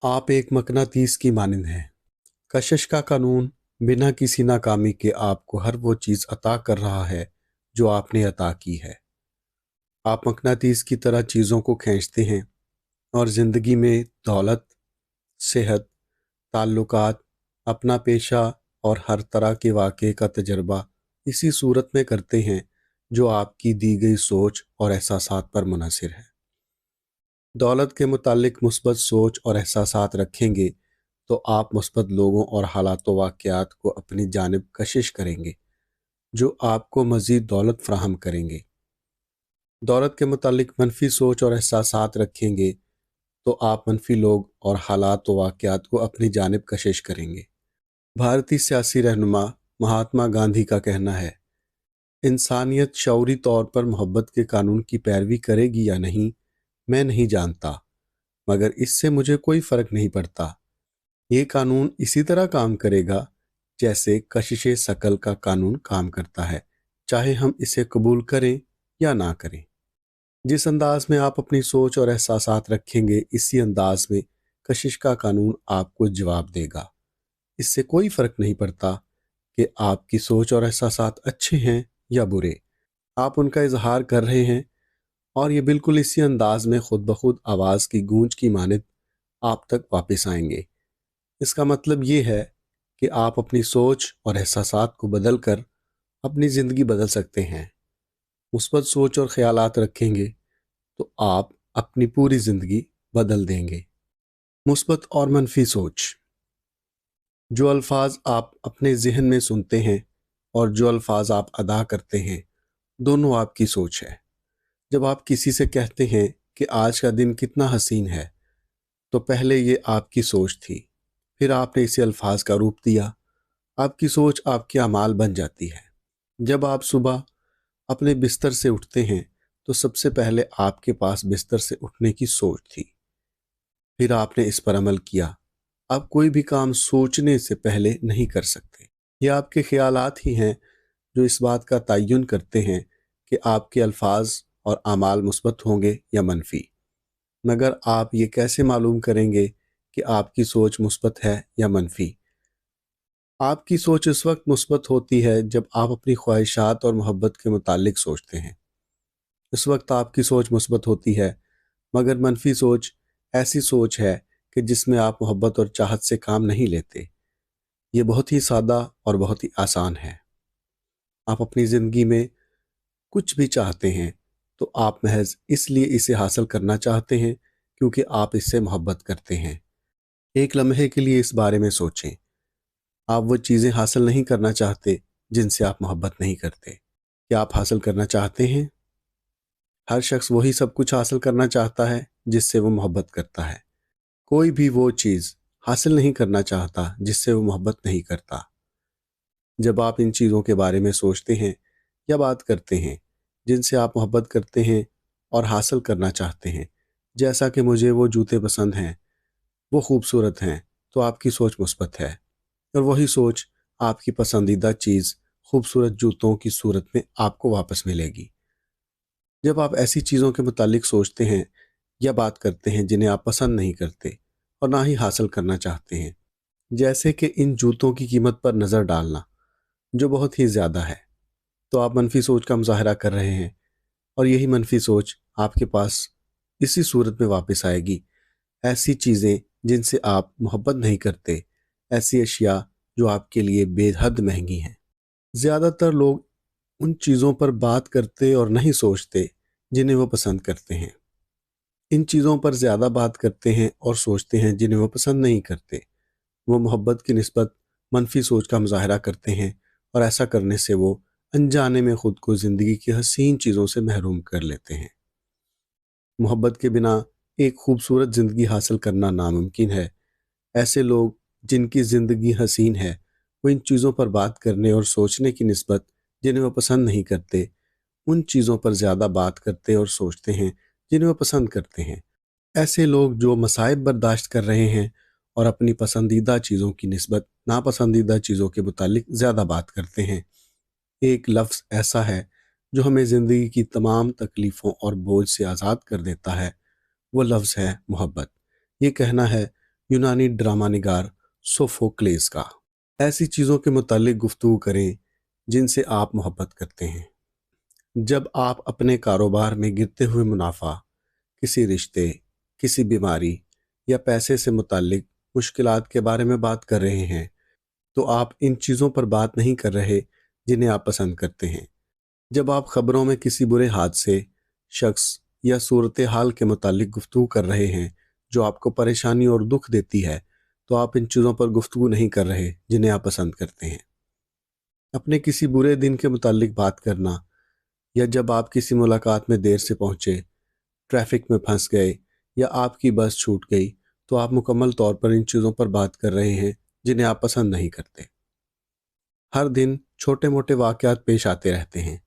आप एक मकनातीस की मानिंद हैं। कशिश का कानून बिना किसी नाकामी के आपको हर वो चीज़ अता कर रहा है जो आपने अता की है। आप मकनातीस की तरह चीज़ों को खींचते हैं और ज़िंदगी में दौलत, सेहत, ताल्लुकात, अपना पेशा और हर तरह के वाक़े का तजर्बा इसी सूरत में करते हैं जो आपकी दी गई सोच और एहसासात पर मुनहसर है। दौलत के मुतालिक मुस्बत सोच और एहसासात रखेंगे तो आप मुस्बत लोगों और हालात व वाक़यात को अपनी जानिब कशिश करेंगे जो आपको मज़ीद दौलत फ़राहम करेंगे। दौलत के मुतालिक मनफी सोच और एहसासात रखेंगे तो आप मनफी लोग और हालात व वाक़यात को अपनी जानिब कशिश करेंगे। भारतीय सियासी रहनुमा महात्मा गांधी का कहना है, इंसानियत शऊरी तौर पर मोहब्बत के कानून की पैरवी करेगी या नहीं मैं नहीं जानता, मगर इससे मुझे कोई फ़र्क नहीं पड़ता। ये कानून इसी तरह काम करेगा जैसे कशिशे शकल का कानून काम करता है, चाहे हम इसे कबूल करें या ना करें। जिस अंदाज में आप अपनी सोच और एहसासात रखेंगे, इसी अंदाज में कशिश का कानून आपको जवाब देगा। इससे कोई फ़र्क नहीं पड़ता कि आपकी सोच और एहसासात अच्छे हैं या बुरे, आप उनका इजहार कर रहे हैं और ये बिल्कुल इसी अंदाज में खुद ब खुद आवाज़ की गूंज की मानिंद आप तक वापस आएंगे। इसका मतलब ये है कि आप अपनी सोच और एहसासात को बदल कर अपनी ज़िंदगी बदल सकते हैं। मुस्बत सोच और ख्यालात रखेंगे तो आप अपनी पूरी ज़िंदगी बदल देंगे। मुस्बत और मनफी सोच। जो अल्फाज आप अपने जहन में सुनते हैं और जो अल्फाज आप अदा करते हैं, दोनों आपकी सोच है। जब आप किसी से कहते हैं कि आज का दिन कितना हसीन है, तो पहले ये आपकी सोच थी, फिर आपने इसे अल्फाज का रूप दिया। आपकी सोच आपके अमाल बन जाती है। जब आप सुबह अपने बिस्तर से उठते हैं तो सबसे पहले आपके पास बिस्तर से उठने की सोच थी, फिर आपने इस पर अमल किया। आप कोई भी काम सोचने से पहले नहीं कर सकते। ये आपके ख्यालात ही हैं जो इस बात का तयन करते हैं कि आपके अल्फाज और अमाल मुस्बत होंगे या मनफी। मगर आप ये कैसे मालूम करेंगे कि आपकी सोच मुस्बत है या मनफी? आपकी सोच उस वक्त मुस्बत होती है जब आप अपनी ख्वाहिशात और मोहब्बत के मुतालिक सोचते हैं। इस वक्त आपकी सोच मुस्बत होती है। मगर मनफी सोच ऐसी सोच है कि जिसमें आप मोहब्बत और चाहत से काम नहीं लेते। ये बहुत ही सादा और बहुत ही आसान है। आप अपनी ज़िंदगी में कुछ भी चाहते हैं तो आप महज इसलिए इसे हासिल करना चाहते हैं क्योंकि आप इससे मोहब्बत करते हैं। एक लम्हे के लिए इस बारे में सोचें। आप वो चीज़ें हासिल नहीं करना चाहते जिनसे आप मोहब्बत नहीं करते। क्या आप हासिल करना चाहते हैं? हर शख्स वही सब कुछ हासिल करना चाहता है जिससे वो मोहब्बत करता है। कोई भी वो चीज़ हासिल नहीं करना चाहता जिससे वो मोहब्बत नहीं करता। जब आप इन चीज़ों के बारे में सोचते हैं या बात करते हैं जिनसे आप मोहब्बत करते हैं और हासिल करना चाहते हैं, जैसा कि मुझे वो जूते पसंद हैं, वो खूबसूरत हैं, तो आपकी सोच मुस्बत है और वही सोच आपकी पसंदीदा चीज़ खूबसूरत जूतों की सूरत में आपको वापस मिलेगी। जब आप ऐसी चीज़ों के मुतालिक सोचते हैं या बात करते हैं जिन्हें आप पसंद नहीं करते और ना ही हासिल करना चाहते हैं, जैसे कि इन जूतों की कीमत पर नज़र डालना जो बहुत ही ज़्यादा है, तो आप मनफी सोच का मुजाहरा कर रहे हैं और यही मनफी सोच आपके पास इसी सूरत में वापस आएगी। ऐसी चीज़ें जिनसे आप मोहब्बत नहीं करते, ऐसी अशिया जो आपके लिए बेहद महंगी हैं। ज़्यादातर लोग उन चीज़ों पर बात करते और नहीं सोचते जिन्हें वो पसंद करते हैं। इन चीज़ों पर ज़्यादा बात करते हैं और सोचते हैं जिन्हें वो पसंद नहीं करते। वो मोहब्बत की निस्बत मनफी सोच का मुजाहरा करते हैं और ऐसा करने से वो अनजाने में खुद को ज़िंदगी की हसीन चीज़ों से महरूम कर लेते हैं। मोहब्बत के बिना एक खूबसूरत ज़िंदगी हासिल करना नामुमकिन है। ऐसे लोग जिनकी ज़िंदगी हसीन है, वो इन चीज़ों पर बात करने और सोचने की निस्बत जिन्हें वो पसंद नहीं करते, उन चीज़ों पर ज़्यादा बात करते और सोचते हैं जिन्हें वो पसंद करते हैं। ऐसे लोग जो मसाइब बर्दाश्त कर रहे हैं और अपनी पसंदीदा चीज़ों की निस्बत नापसंदीदा चीज़ों के मुतालिक ज़्यादा बात करते हैं। एक लफ्ज़ ऐसा है जो हमें ज़िंदगी की तमाम तकलीफ़ों और बोझ से आज़ाद कर देता है। वो लफ्ज़ है मोहब्बत। ये कहना है, यूनानी ड्रामा निगार सोफोक्लेस का। ऐसी चीज़ों के मुतालिक गुफ्तगू करें जिनसे आप मोहब्बत करते हैं। जब आप अपने कारोबार में गिरते हुए मुनाफा, किसी रिश्ते, किसी बीमारी या पैसे से मुतालिक मुश्किलात के बारे में बात कर रहे हैं, तो आप इन चीज़ों पर बात नहीं कर रहे जिन्हें आप पसंद करते हैं। जब आप खबरों में किसी बुरे हादसे, शख्स या सूरत हाल के मुतालिक गुफ्तगू कर रहे हैं जो आपको परेशानी और दुख देती है, तो आप इन चीज़ों पर गुफ्तगू नहीं कर रहे जिन्हें आप पसंद करते हैं। अपने किसी बुरे दिन के मुतालिक बात करना, या जब आप किसी मुलाकात में देर से पहुंचे, ट्रैफिक में फंस गए या आपकी बस छूट गई, तो आप मुकम्मल तौर पर इन चीज़ों पर बात कर रहे हैं जिन्हें आप पसंद नहीं करते। हर दिन छोटे मोटे वाक़यात पेश आते रहते हैं।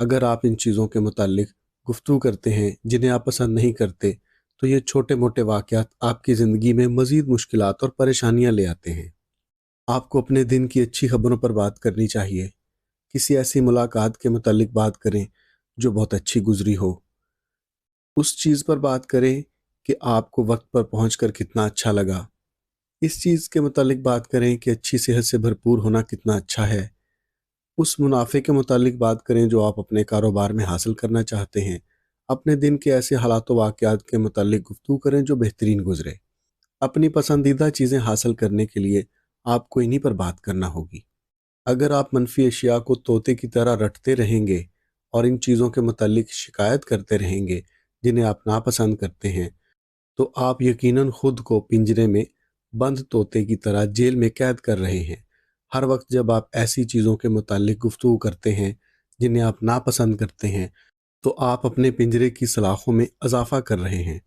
अगर आप इन चीज़ों के मुतालिक गुफ्तगू करते हैं जिन्हें आप पसंद नहीं करते, तो ये छोटे मोटे वाक़यात आपकी ज़िंदगी में मज़ीद मुश्किलात और परेशानियां ले आते हैं। आपको अपने दिन की अच्छी खबरों पर बात करनी चाहिए। किसी ऐसी मुलाकात के मुतालिक बात करें जो बहुत अच्छी गुजरी हो। उस चीज़ पर बात करें कि आपको वक्त पर पहुंचकर कितना अच्छा लगा। इस चीज़ के मुतालिक बात करें कि अच्छी सेहत से भरपूर होना कितना अच्छा है। उस मुनाफे के मुतालिक बात करें जो आप अपने कारोबार में हासिल करना चाहते हैं। अपने दिन के ऐसे हालात व वाक़यात के मुतालिक गुफ्तगू करें जो बेहतरीन गुजरे। अपनी पसंदीदा चीज़ें हासिल करने के लिए आपको इन्हीं पर बात करना होगी। अगर आप मनफी अशिया को तोते की तरह रटते रहेंगे और इन चीज़ों के मुतालिक शिकायत करते रहेंगे जिन्हें आप नापसंद करते हैं, तो आप यकीनन खुद को पिंजरे में बंद तोते की तरह जेल में कैद कर रहे हैं। हर वक्त जब आप ऐसी चीज़ों के मुतालिक गुफ्तगू करते हैं जिन्हें आप नापसंद करते हैं, तो आप अपने पिंजरे की सलाखों में इजाफा कर रहे हैं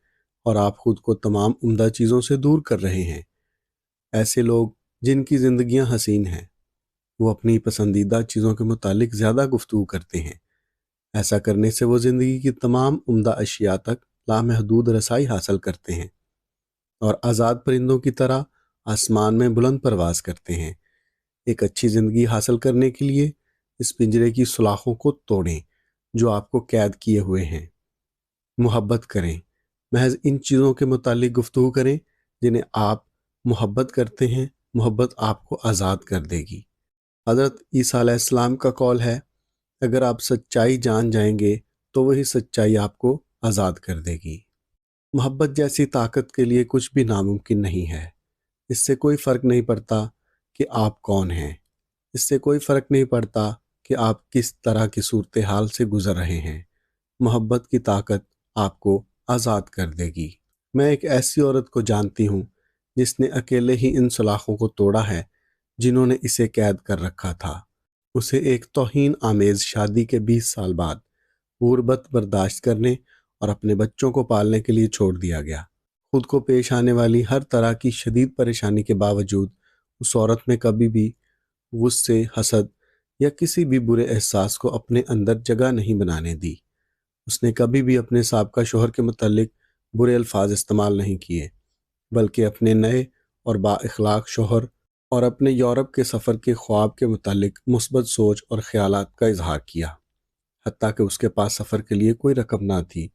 और आप खुद को तमाम उम्दा चीज़ों से दूर कर रहे हैं। ऐसे लोग जिनकी ज़िंदगियां हसीन हैं, वो अपनी पसंदीदा चीज़ों के मुतालिक ज़्यादा गुफ्तगू करते हैं। ऐसा करने से वो ज़िंदगी की तमाम उम्दा अशिया तक लामहदूद रसाई हासिल करते हैं और आज़ाद परिंदों की तरह आसमान में बुलंद परवाज करते हैं। एक अच्छी ज़िंदगी हासिल करने के लिए इस पिंजरे की सुलाखों को तोड़ें जो आपको कैद किए हुए हैं। मोहब्बत करें, महज इन चीज़ों के मुतालिक गुफ्तगू करें जिन्हें आप मोहब्बत करते हैं। मोहब्बत आपको आज़ाद कर देगी। हज़रत ईसा अलैहिस्सलाम का कौल है, अगर आप सच्चाई जान जाएंगे तो वही सच्चाई आपको आज़ाद कर देगी। मोहब्बत जैसी ताकत के लिए कुछ भी नामुमकिन नहीं है। इससे कोई फ़र्क नहीं पड़ता कि आप कौन हैं। इससे कोई फ़र्क नहीं पड़ता कि आप किस तरह की सूरत हाल से गुज़र रहे हैं। मोहब्बत की ताकत आपको आज़ाद कर देगी। मैं एक ऐसी औरत को जानती हूँ जिसने अकेले ही इन सलाखों को तोड़ा है जिन्होंने इसे कैद कर रखा था। उसे एक तौहीन आमेज़ शादी के 20 साल बाद गुर्बत बर्दाश्त करने और अपने बच्चों को पालने के लिए छोड़ दिया गया। खुद को पेश आने वाली हर तरह की शदीद परेशानी के बावजूद उस औरत ने कभी भी गुस्से, हसद या किसी भी बुरे एहसास को अपने अंदर जगह नहीं बनाने दी। उसने कभी भी अपने साबका शोहर के मुतालिक बुरे अल्फाज इस्तेमाल नहीं किए, बल्कि अपने नए और बाइखलाक शोहर और अपने यूरोप के सफ़र के ख्वाब के मुतालिक मुस्बत सोच और ख्यालात का इजहार किया। हत्ता कि उसके पास सफ़र के लिए कोई रकम ना थी,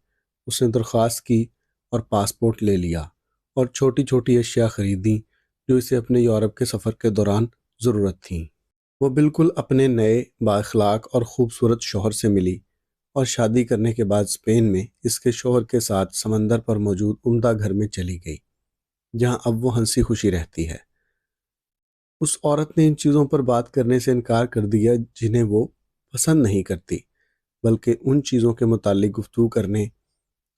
उसने दरख्वास्त की और पासपोर्ट ले लिया और छोटी छोटी अशिया ख़रीदी जो इसे अपने यूरोप के सफ़र के दौरान ज़रूरत थी। वो बिल्कुल अपने नए बाइखलाक और ख़ूबसूरत शोहर से मिली और शादी करने के बाद स्पेन में इसके शोहर के साथ समंदर पर मौजूद उम्दा घर में चली गई, जहां अब वो हंसी खुशी रहती है। उस औरत ने इन चीज़ों पर बात करने से इनकार कर दिया जिन्हें वो पसंद नहीं करती, बल्कि उन चीज़ों के मुतालिक गुफ्तगू करने,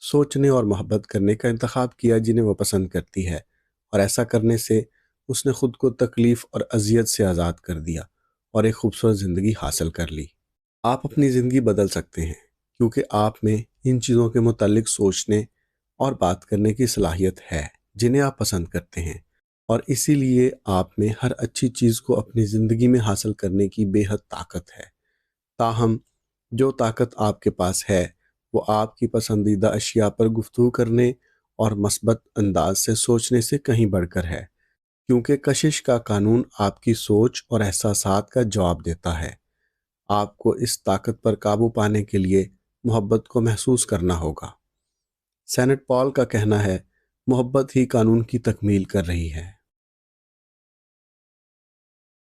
सोचने और मोहब्बत करने का इंतखाब किया जिन्हें वो पसंद करती है। और ऐसा करने से उसने खुद को तकलीफ़ और अजियत से आज़ाद कर दिया और एक खूबसूरत ज़िंदगी हासिल कर ली। आप अपनी ज़िंदगी बदल सकते हैं क्योंकि आप में इन चीज़ों के मुतालिक सोचने और बात करने की सलाहियत है जिन्हें आप पसंद करते हैं, और इसीलिए आप में हर अच्छी चीज़ को अपनी ज़िंदगी में हासिल करने की बेहद ताकत है। ताहम जो ताकत आपके पास है वो आपकी पसंदीदा अशिया पर गुफ्तगू करने और मस्बत अंदाज से सोचने से कहीं बढ़कर है, क्योंकि कशिश का कानून आपकी सोच और एहसासात का जवाब देता है। आपको इस ताकत पर काबू पाने के लिए मोहब्बत को महसूस करना होगा। सेनेट पॉल का कहना है, मोहब्बत ही कानून की तकमील कर रही है।